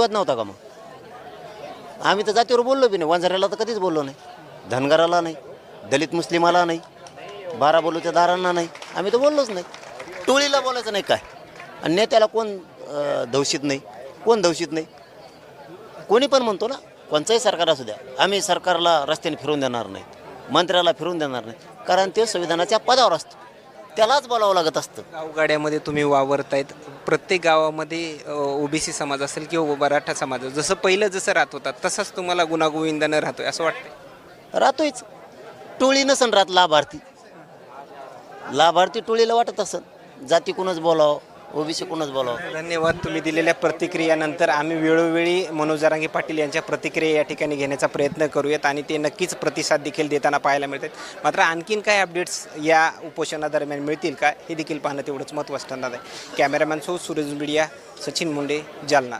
विवाद नव्हता का? मग आम्ही तर जातीवर बोललो बी नाही. वंजाऱ्याला तर कधीच बोललो नाही, धनगराला नाही, दलित मुस्लिमाला नाही, 12 बोलूच्या दारांना नाही, आम्ही तर बोललोच नाही. टोळीला बोलायचं नाही काय? आणि नेत्याला कोण दौषित नाही, कोण दौषित नाही? कोणी पण म्हणतो ना, कोणचंही सरकार असू द्या, आम्ही सरकारला रस्त्याने फिरून देणार नाही, मंत्र्याला फिरून देणार नाही, कारण ते संविधानाच्या पदावर असतं, त्यालाच बोलावं लागत असतं. गावगाड्यामध्ये तुम्ही वावरतायत, प्रत्येक गावामध्ये ओबीसी समाज असेल किंवा मराठा समाज, जसं पहिलं जसं राहत होता तसंच तुम्हाला गुणागोविंदानं राहतोय असं वाटतं? राहतोयच. टोळी नसन राहत लाभार्थी टोळीला वाटत असन जाती कोणच बोलावं, ओबीसी कोणच बोलावं. धन्यवाद. तुम्ही दिलेल्या प्रतिक्रियानंतर आम्ही वेळोवेळी मनोज जरांगे पाटील यांच्या प्रतिक्रिया या ठिकाणी घेण्याचा प्रयत्न करूयात आणि ते नक्कीच प्रतिसाद देखील देताना पाहायला मिळतात. मात्र आणखीन काय अपडेट्स या उपोषणादरम्यान मिळतील का हे देखील पाहणं तेवढंच महत्त्वाचं ठरणार आहे. Cameraman so Suresh media, Sachin Munde, Jalna.